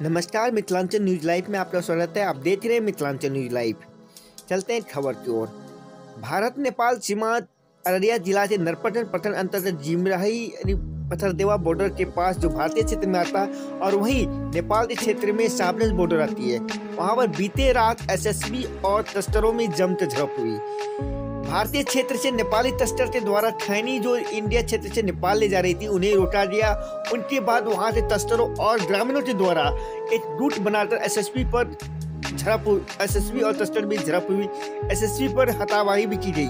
नमस्कार, Mithilanchal news live में आपका स्वागत है। आप देख रहे हैं मिथिलांचल न्यूज लाइव। चलते हैं खबर की ओर। भारत नेपाल सीमा अररिया जिला से नरपतन प्रखंड अंतर्गत जिमराही पथरदेवा बॉर्डर के पास जो भारतीय क्षेत्र में आता है और वहीं नेपाल के क्षेत्र में साबरंज बॉर्डर आती है, वहां पर बीते रात एसएसबी और तस्करों में जमकर झड़प हुई। भारतीय क्षेत्र से नेपाली तस्कर के द्वारा खैनी जो इंडिया क्षेत्र से नेपाल ले जा रही थी उन्हें रोका दिया। उनके बाद वहां से तस्करों और ग्रामीणों के द्वारा एक रूट बनाकर एसएसपी पर झड़प हुई। एसएसपी और तस्कर भी झड़प हुई। एसएसपी पर हाथापाई भी की गई।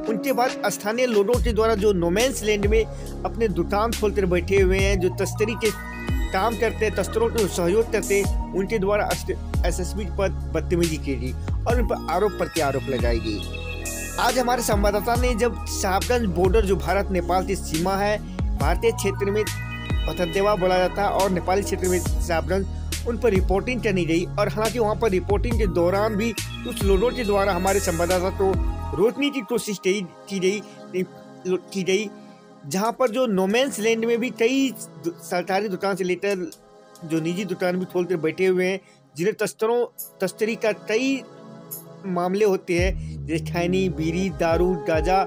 उनके बाद स्थानीय लोगों के द्वारा जो नोमैंस लैंड में अपने दुकान खोलकर बैठे हुए हैं, जो तस्करी के काम करते हैं, तस्करों को सहयोग करते हैं, उनके द्वारा एसएसपी पर बदतमीजी की गई और उन पर आरोप प्रत्यारोप लगाई गई। आज हमारे संवाददाता ने जब साबरंज बॉर्डर जो भारत नेपाल की सीमा है, भारतीय क्षेत्र में पथरदेवा बोला जाता है और नेपाली क्षेत्र में साबरंज, उन पर रिपोर्टिंग करनी गई। और हालांकि वहां पर रिपोर्टिंग के दौरान भी कुछ लोगों के द्वारा हमारे संवाददाता को रोकने की कोशिश की गई, जहां पर जो नोमैंस लैंड में भी कई सरकारी दुकान से लेकर जो निजी दुकान भी खोलकर बैठे हुए हैं, जिन्हें तस्करी का कई मामले होते हैं, जैसे खैनी, बीड़ी, दारू, गांजा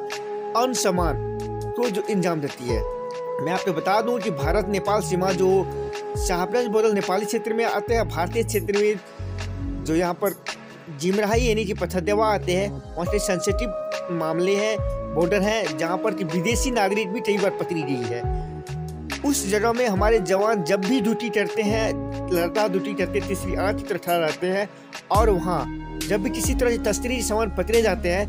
और सामान को जो इंजाम देती है। मैं आपको बता दूं कि भारत नेपाल सीमा जो साबरंज बॉर्डर नेपाली क्षेत्र में आते हैं, भारतीय क्षेत्र में जो यहाँ पर जिमराही यानी कि पथरदेवा आते हैं, वहाँ से सेंसिटिव मामले हैं, बॉर्डर है, जहाँ पर कि विदेशी नागरिक भी कई बार पकड़ी गई है। उस जगह में हमारे जवान जब भी ड्यूटी करते हैं, लगातार ड्यूटी करके तीसरी आंख की तरफ खड़ा रहते हैं और वहाँ जब भी किसी तरह के तस्करी सामान पकड़े जाते हैं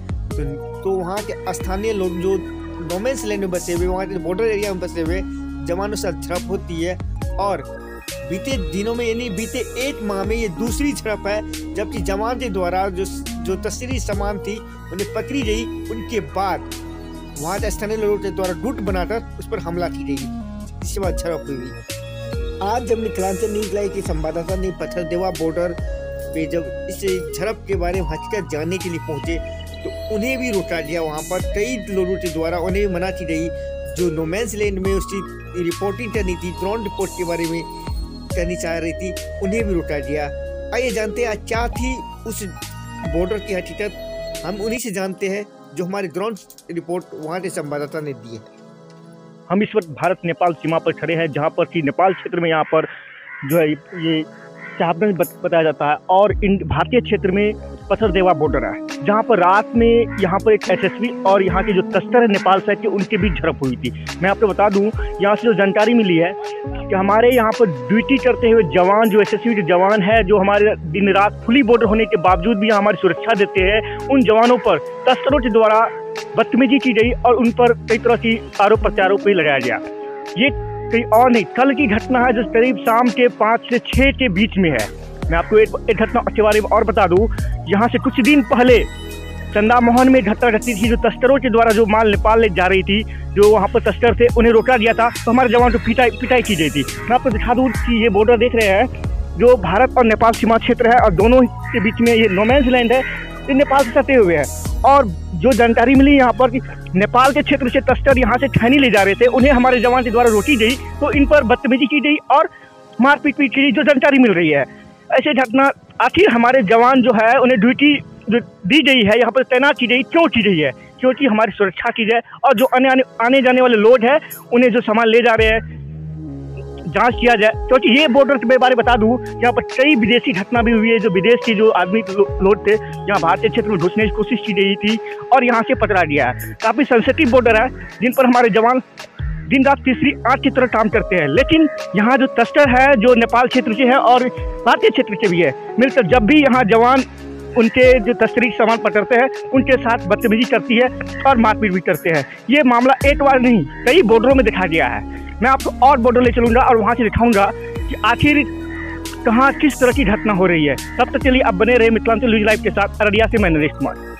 तो वहाँ के स्थानीय लोग जो नोमैंस लैंड में बसे हुए, वहाँ के बॉर्डर एरिया में बसे हुए जवानों से झड़प होती है। और बीते दिनों में यानी बीते एक माह में ये दूसरी झड़प है, जबकि जवान के द्वारा जो तस्करी सामान थी उन्हें पकड़ी गई। उनके बाद वहाँ के स्थानीय लोगों के द्वारा गुट बनाकर उस पर हमला की गई, जिसके बाद झड़प हुई। आज जब मिथिलांचल न्यूज लाइव के संवाददाता ने पथरदेवा बॉर्डर पे जब इस झड़प के बारे में हकीकत जानने के लिए पहुंचे तो उन्हें भी रोका गया। वहां पर कई लोगों के द्वारा उन्हें भी मना की गई। जो नोमैंस लैंड में उसकी रिपोर्टिंग करनी थी, ग्राउंड रिपोर्ट के बारे में करनी चाह रही थी, उन्हें भी रोका गया। आइए जानते हैं क्या थी उस बॉर्डर की हकीकत। हम उन्हीं से जानते हैं जो हमारे ग्राउंड रिपोर्ट वहाँ के संवाददाता ने दी है। हम इस वक्त भारत नेपाल सीमा पर खड़े हैं, जहाँ पर कि नेपाल क्षेत्र में यहाँ पर जो है ये साबरंज बताया जाता है और इन भारतीय क्षेत्र में पथरदेवा बॉर्डर है, जहाँ पर रात में यहाँ पर एक एसएसबी और यहाँ के जो तस्कर है नेपाल साइड के, उनके बीच झड़प हुई थी। मैं आपको बता दूं, यहाँ से जो जानकारी मिली है कि हमारे यहाँ पर ड्यूटी करते हुए जवान, जो एसएसबी के जवान है, जो हमारे दिन रात खुली बॉर्डर होने के बावजूद भी यहाँ हमारी सुरक्षा देते हैं, उन जवानों पर तस्करों के द्वारा बदतमीजी की गई और उन पर कई तरह की आरोप प्रत्यारोप भी लगाया गया। ये कहीं और नहीं, कल की घटना है जो करीब शाम के 5 से 6 के बीच में है। मैं आपको एक घटना के बारे में और बता दूं, यहाँ से कुछ दिन पहले चंदा मोहन में घटना घटी थी, जो तस्करों के द्वारा जो माल नेपाल ले जा रही थी, जो वहाँ पर तस्कर थे, उन्हें रोका गया था, तो हमारे जवान को पिटाई की गई थी। मैं आपको दिखा दूँ कि ये बॉर्डर देख रहे हैं, जो भारत और नेपाल सीमा क्षेत्र है और दोनों के बीच में ये नोमैंस लैंड है, ये नेपाल से सटे हुए हैं। और जो जानकारी मिली यहाँ पर कि नेपाल के क्षेत्र से तस्कर यहाँ से खैनी ले जा रहे थे, उन्हें हमारे जवान के द्वारा रोकी गई, तो इन पर बदतमीजी की गई और मारपीट की गई, जो जानकारी मिल रही है। ऐसे घटना आखिर हमारे जवान जो है उन्हें ड्यूटी जो दी गई है यहाँ पर तैनात की गई, क्यों की गई है? क्योंकि हमारी सुरक्षा की जाए और जो आने जाने वाले लोग हैं उन्हें जो सामान ले जा रहे हैं जांच किया जाए। क्योंकि ये बॉर्डर के बारे में बता दूं, यहाँ पर कई विदेशी घटना भी हुई है, जो विदेश के जो आदमी लोग थे यहाँ भारतीय क्षेत्र में घुसने की कोशिश की गई थी और यहाँ से पकड़ा गया है। काफ़ी सेंसिटिव बॉर्डर है, जिन पर हमारे जवान दिन रात तीसरी आंख की तरह काम करते हैं। लेकिन यहाँ जो तस्कर है, जो नेपाल क्षेत्र से है और भारतीय क्षेत्र से भी है, मिलकर जब भी यहाँ जवान उनके जो तस्करी सामान पकड़ते हैं, उनके साथ बदतमीजी करती है और मारपीट भी करते हैं। ये मामला एक बार नहीं, कई बॉर्डरों में देखा गया है। मैं आपको और बॉर्डर ले चलूँगा और वहाँ से दिखाऊंगा कि आखिर कहाँ किस तरह की घटना हो रही है। तब तक चलिए आप बने रहे मिथिलांचल न्यूज लाइव के साथ। अररिया से मैं नरेश कुमार।